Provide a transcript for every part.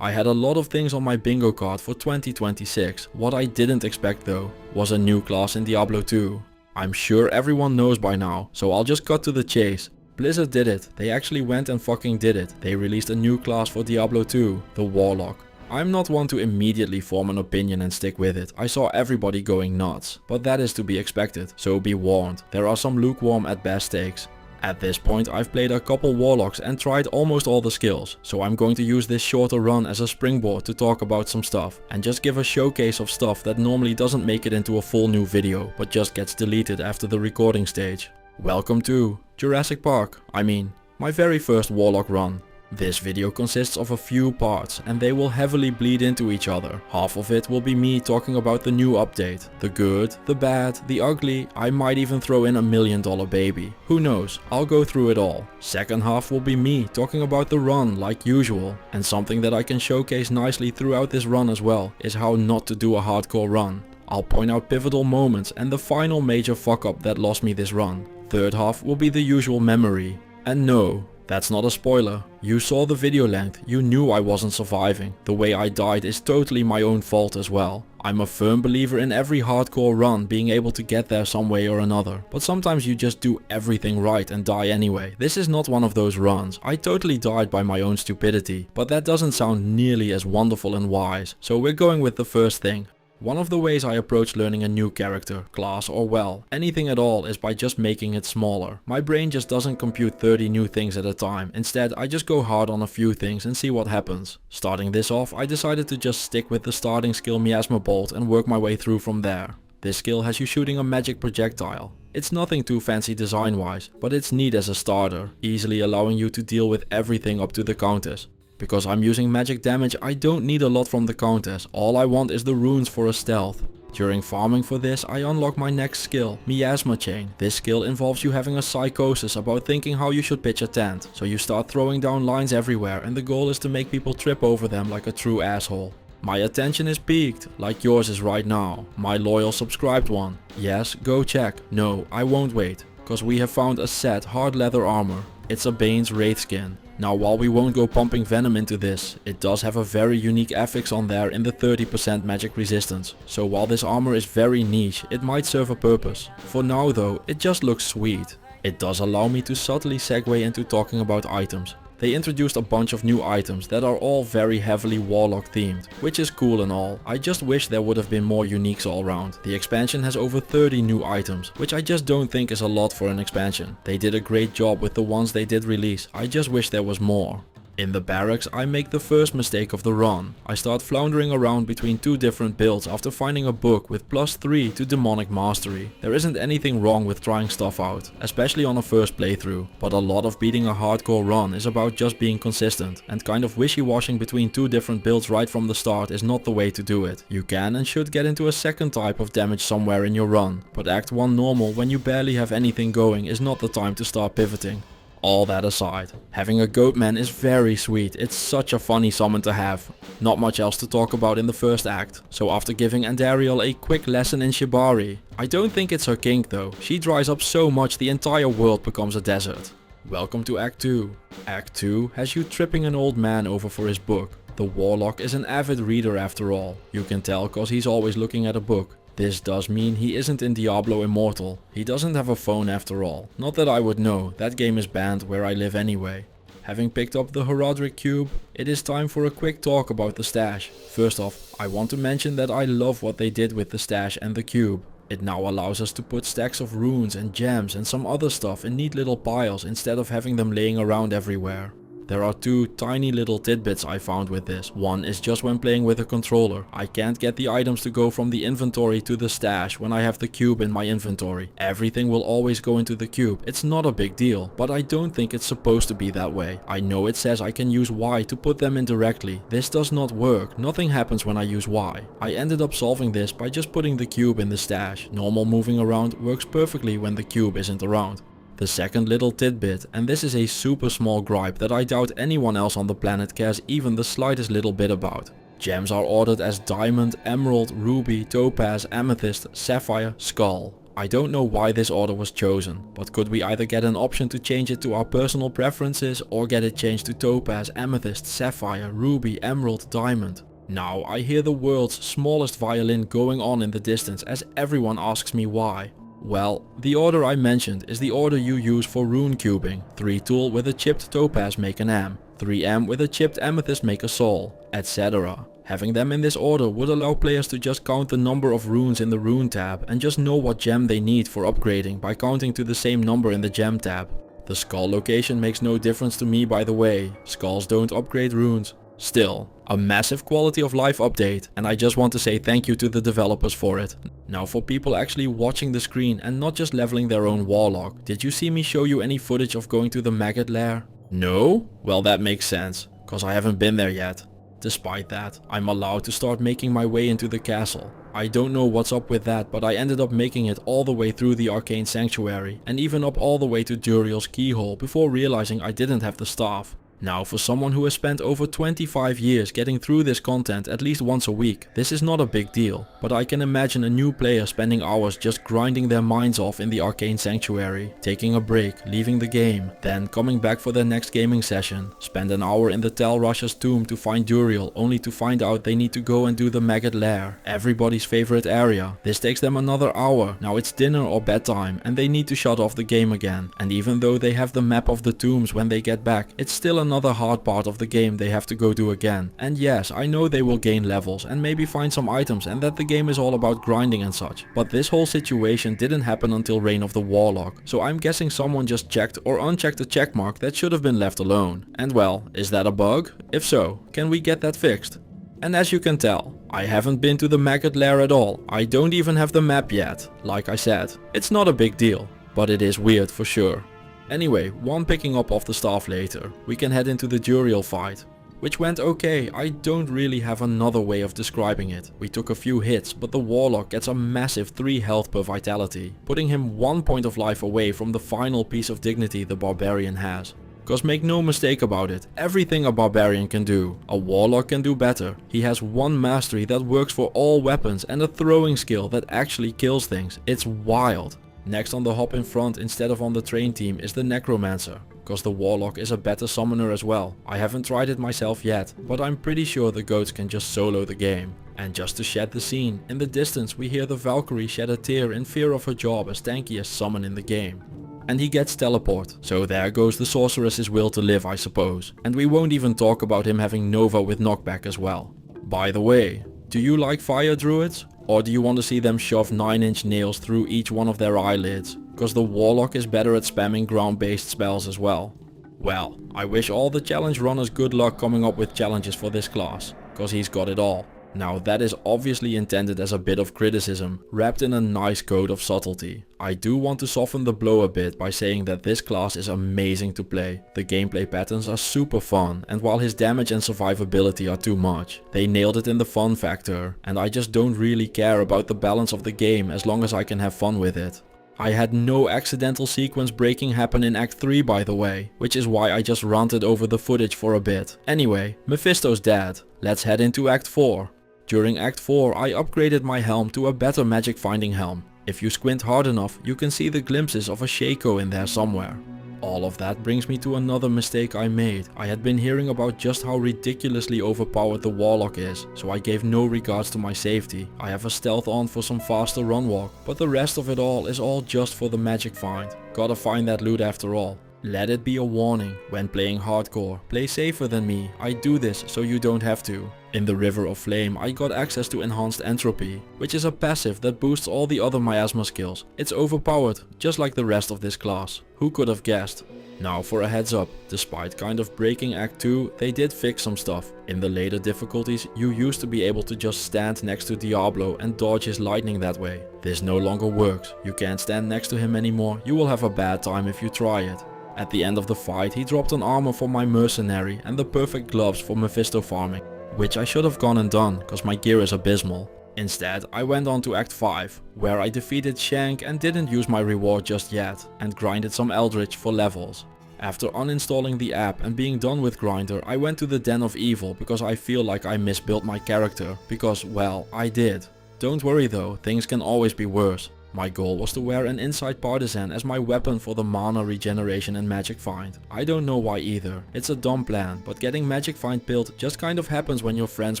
I had a lot of things on my bingo card for 2026. What I didn't expect though was a new class in Diablo 2. I'm sure everyone knows by now, so I'll just cut to the chase. Blizzard did it. They actually went and fucking did it. They released a new class for Diablo 2, the Warlock. I'm not one to immediately form an opinion and stick with it. I saw everybody going nuts, but that is to be expected, so be warned. There are some lukewarm at best takes. At this point I've played a couple Warlocks and tried almost all the skills, so I'm going to use this shorter run as a springboard to talk about some stuff and just give a showcase of stuff that normally doesn't make it into a full new video but just gets deleted after the recording stage. Welcome to Jurassic Park, my very first Warlock run. This video consists of a few parts and they will heavily bleed into each other. Half of it will be me talking about the new update. The good, the bad, the ugly, I might even throw in $1 million baby. Who knows, I'll go through it all. Second half will be me talking about the run like usual. And something that I can showcase nicely throughout this run as well is how not to do a hardcore run. I'll point out pivotal moments and the final major fuck up that lost me this run. Third half will be the usual memory. And no, that's not a spoiler. You saw the video length, you knew I wasn't surviving. The way I died is totally my own fault as well. I'm a firm believer in every hardcore run being able to get there some way or another. But sometimes you just do everything right and die anyway. This is not one of those runs. I totally died by my own stupidity. But that doesn't sound nearly as wonderful and wise. So we're going with the first thing. One of the ways I approach learning a new character, class or well, anything at all is by just making it smaller. My brain just doesn't compute 30 new things at a time. Instead, I just go hard on a few things and see what happens. Starting this off, I decided to just stick with the starting skill Miasma Bolt and work my way through from there. This skill has you shooting a magic projectile. It's nothing too fancy design wise, but it's neat as a starter, easily allowing you to deal with everything up to the countess. Because I'm using magic damage, I don't need a lot from the countess, all I want is the runes for a stealth. During farming for this, I unlock my next skill, Miasma Chain. This skill involves you having a psychosis about thinking how you should pitch a tent. So you start throwing down lines everywhere and the goal is to make people trip over them like a true asshole. My attention is peaked, like yours is right now. My loyal subscribed one. Yes, go check. No, I won't wait, cause we have found a set hard leather armor. It's a Bane's Wraith skin. Now while we won't go pumping venom into this, it does have a very unique affix on there in the 30% magic resistance. So while this armor is very niche, it might serve a purpose. For now though, it just looks sweet. It does allow me to subtly segue into talking about items. They introduced a bunch of new items that are all very heavily Warlock themed, which is cool and all. I just wish there would have been more uniques all around. The expansion has over 30 new items, which I just don't think is a lot for an expansion. They did a great job with the ones they did release, I just wish there was more. In the barracks, I make the first mistake of the run. I start floundering around between two different builds after finding a book with +3 to demonic mastery. There isn't anything wrong with trying stuff out, especially on a first playthrough, but a lot of beating a hardcore run is about just being consistent, and kind of wishy-washing between two different builds right from the start is not the way to do it. You can and should get into a second type of damage somewhere in your run, but Act 1 normal when you barely have anything going is not the time to start pivoting. All that aside, having a goatman is very sweet, it's such a funny summon to have. Not much else to talk about in the first act, so after giving Andariel a quick lesson in Shibari, I don't think it's her kink though, she dries up so much the entire world becomes a desert. Welcome to Act 2. Act 2 has you tripping an old man over for his book. The Warlock is an avid reader after all, you can tell cause he's always looking at a book. This does mean he isn't in Diablo Immortal. He doesn't have a phone after all. Not that I would know, that game is banned where I live anyway. Having picked up the Herodric Cube, it is time for a quick talk about the stash. First off, I want to mention that I love what they did with the stash and the cube. It now allows us to put stacks of runes and gems and some other stuff in neat little piles instead of having them laying around everywhere. There are two tiny little tidbits I found with this. One is just when playing with a controller. I can't get the items to go from the inventory to the stash when I have the cube in my inventory. Everything will always go into the cube. It's not a big deal, but I don't think it's supposed to be that way. I know it says I can use Y to put them in directly. This does not work. Nothing happens when I use Y. I ended up solving this by just putting the cube in the stash. Normal moving around works perfectly when the cube isn't around. The second little tidbit, and this is a super small gripe that I doubt anyone else on the planet cares even the slightest little bit about. Gems are ordered as diamond, emerald, ruby, topaz, amethyst, sapphire, skull. I don't know why this order was chosen, but could we either get an option to change it to our personal preferences or get it changed to Topaz, Amethyst, Sapphire, Ruby, Emerald, Diamond? Now I hear the world's smallest violin going on in the distance as everyone asks me why. Well, the order I mentioned is the order you use for rune cubing. 3 tool with a chipped topaz make an M, 3M with a chipped amethyst make a sol, etc. Having them in this order would allow players to just count the number of runes in the rune tab and just know what gem they need for upgrading by counting to the same number in the gem tab. The skull location makes no difference to me, by the way, skulls don't upgrade runes. Still, a massive quality of life update, and I just want to say thank you to the developers for it. Now for people actually watching the screen and not just leveling their own Warlock, did you see me show you any footage of going to the maggot lair? No? Well, that makes sense, cause I haven't been there yet. Despite that, I'm allowed to start making my way into the castle. I don't know what's up with that, but I ended up making it all the way through the Arcane Sanctuary and even up all the way to Duriel's Keyhole before realizing I didn't have the staff. Now for someone who has spent over 25 years getting through this content at least once a week, this is not a big deal, but I can imagine a new player spending hours just grinding their minds off in the Arcane Sanctuary, taking a break, leaving the game, then coming back for their next gaming session, spend an hour in the Tal Rasha's tomb to find Duriel only to find out they need to go and do the maggot lair, everybody's favorite area. This takes them another hour, now it's dinner or bedtime and they need to shut off the game again, and even though they have the map of the tombs when they get back, it's still another hard part of the game they have to go do again. And yes, I know they will gain levels and maybe find some items and that the game is all about grinding and such, but this whole situation didn't happen until Reign of the Warlock, so I'm guessing someone just checked or unchecked a checkmark that should have been left alone. And well, is that a bug? If so, can we get that fixed? And as you can tell, I haven't been to the maggot lair at all. I don't even have the map yet. Like I said, it's not a big deal, but it is weird for sure. Anyway, one picking up of the staff later, we can head into the Duriel fight. Which went okay, I don't really have another way of describing it. We took a few hits, but the Warlock gets a massive 3 health per vitality, putting him 1 point of life away from the final piece of dignity the Barbarian has. Cause make no mistake about it, everything a Barbarian can do, a Warlock can do better. He has one mastery that works for all weapons and a throwing skill that actually kills things. It's wild. Next on the hop in front instead of on the train team is the Necromancer, cause the Warlock is a better summoner as well. I haven't tried it myself yet, but I'm pretty sure the goats can just solo the game. And just to shed the scene, in the distance we hear the Valkyrie shed a tear in fear of her job as tankiest summon in the game. And he gets teleport, so there goes the sorceress's will to live, I suppose. And we won't even talk about him having Nova with knockback as well. By the way, do you like fire druids? Or do you want to see them shove 9-inch nails through each one of their eyelids? Cause the Warlock is better at spamming ground based spells as well. Well, I wish all the challenge runners good luck coming up with challenges for this class, cause he's got it all. Now that is obviously intended as a bit of criticism, wrapped in a nice coat of subtlety. I do want to soften the blow a bit by saying that this class is amazing to play. The gameplay patterns are super fun, and while his damage and survivability are too much, they nailed it in the fun factor, and I just don't really care about the balance of the game as long as I can have fun with it. I had no accidental sequence breaking happen in Act 3 by the way, which is why I just ranted over the footage for a bit. Anyway, Mephisto's dead. Let's head into Act 4. During Act 4 I upgraded my helm to a better magic finding helm. If you squint hard enough you can see the glimpses of a Shaco in there somewhere. All of that brings me to another mistake I made. I had been hearing about just how ridiculously overpowered the Warlock is, so I gave no regards to my safety. I have a stealth on for some faster run walk, but the rest of it all is all just for the magic find. Gotta find that loot after all. Let it be a warning, when playing hardcore, play safer than me. I do this so you don't have to. In the River of Flame I got access to Enhanced Entropy, which is a passive that boosts all the other miasma skills. It's overpowered, just like the rest of this class. Who could have guessed? Now for a heads up, despite kind of breaking Act 2, they did fix some stuff. In the later difficulties you used to be able to just stand next to Diablo and dodge his lightning that way. This no longer works, you can't stand next to him anymore, you will have a bad time if you try it. At the end of the fight he dropped an armor for my mercenary and the perfect gloves for Mephisto farming, which I should have gone and done cause my gear is abysmal. Instead I went on to Act 5, where I defeated Shank and didn't use my reward just yet, and grinded some Eldritch for levels. After uninstalling the app and being done with Grinder, I went to the Den of Evil because I feel like I misbuilt my character, because well, I did. Don't worry though, things can always be worse. My goal was to wear an Insight Partisan as my weapon for the mana regeneration and magic find. I don't know why either. It's a dumb plan, but getting magic find built just kind of happens when you're friends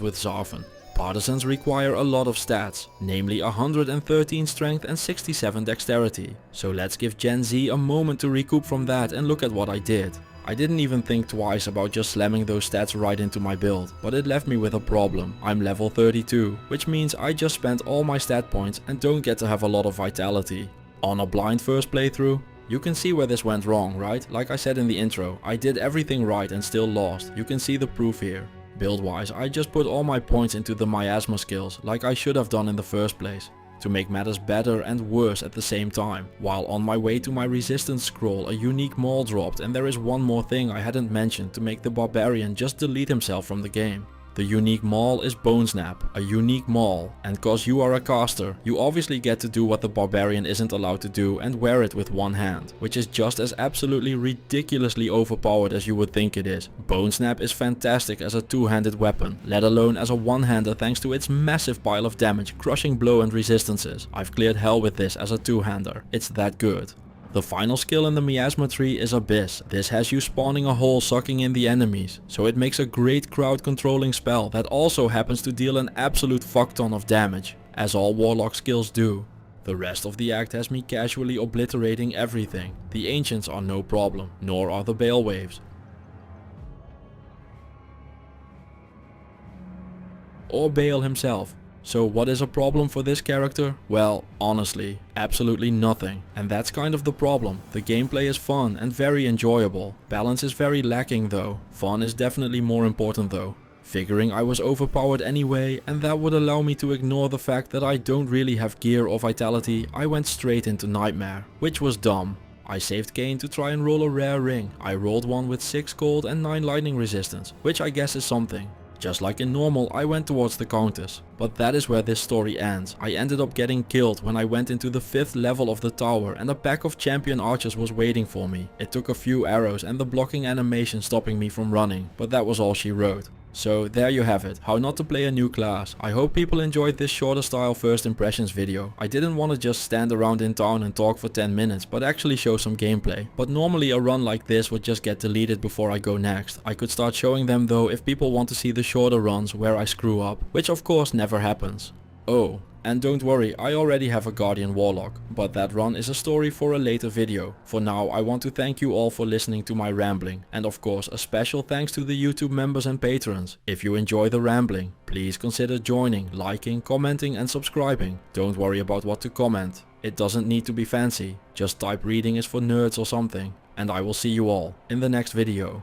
with Zarvan. Partisans require a lot of stats, namely 113 strength and 67 dexterity. So let's give Gen Z a moment to recoup from that and look at what I did. I didn't even think twice about just slamming those stats right into my build, but it left me with a problem. I'm level 32, which means I just spent all my stat points and don't get to have a lot of vitality. On a blind first playthrough, you can see where this went wrong, right? Like I said in the intro, I did everything right and still lost. You can see the proof here. Build wise, I just put all my points into the miasma skills, like I should have done in the first place, to make matters better and worse at the same time. While on my way to my resistance scroll, a unique maul dropped, and there is one more thing I hadn't mentioned to make the barbarian just delete himself from the game. The unique maul is Bone Snap, a unique maul, and cause you are a caster, you obviously get to do what the barbarian isn't allowed to do and wear it with one hand, which is just as absolutely ridiculously overpowered as you would think it is. Bone Snap is fantastic as a two-handed weapon, let alone as a one-hander thanks to its massive pile of damage, crushing blow and resistances. I've cleared hell with this as a two-hander, it's that good. The final skill in the miasma tree is Abyss. This has you spawning a hole sucking in the enemies, so it makes a great crowd controlling spell that also happens to deal an absolute fuckton of damage, as all Warlock skills do. The rest of the act has me casually obliterating everything. The ancients are no problem, nor are the Baal waves. Or Baal himself. So what is a problem for this character? Well, honestly, absolutely nothing. And that's kind of the problem. The gameplay is fun and very enjoyable. Balance is very lacking though. Fun is definitely more important though. Figuring I was overpowered anyway, and that would allow me to ignore the fact that I don't really have gear or vitality, I went straight into Nightmare, which was dumb. I saved Kayn to try and roll a rare ring. I rolled one with 6 gold and 9 lightning resistance, which I guess is something. Just like in normal, I went towards the countess. But that is where this story ends. I ended up getting killed when I went into the 5th level of the tower and a pack of champion archers was waiting for me. It took a few arrows and the blocking animation stopping me from running, but that was all she wrote. So there you have it, how not to play a new class. I hope people enjoyed this shorter style first impressions video. I didn't want to just stand around in town and talk for 10 minutes, but actually show some gameplay. But normally a run like this would just get deleted before I go next. I could start showing them though if people want to see the shorter runs where I screw up, which of course never happens. Oh, and don't worry, I already have a Guardian Warlock, but that run is a story for a later video. For now, I want to thank you all for listening to my rambling, and of course a special thanks to the YouTube members and patrons. If you enjoy the rambling, please consider joining, liking, commenting and subscribing. Don't worry about what to comment. It doesn't need to be fancy, just type reading is for nerds or something. And I will see you all in the next video.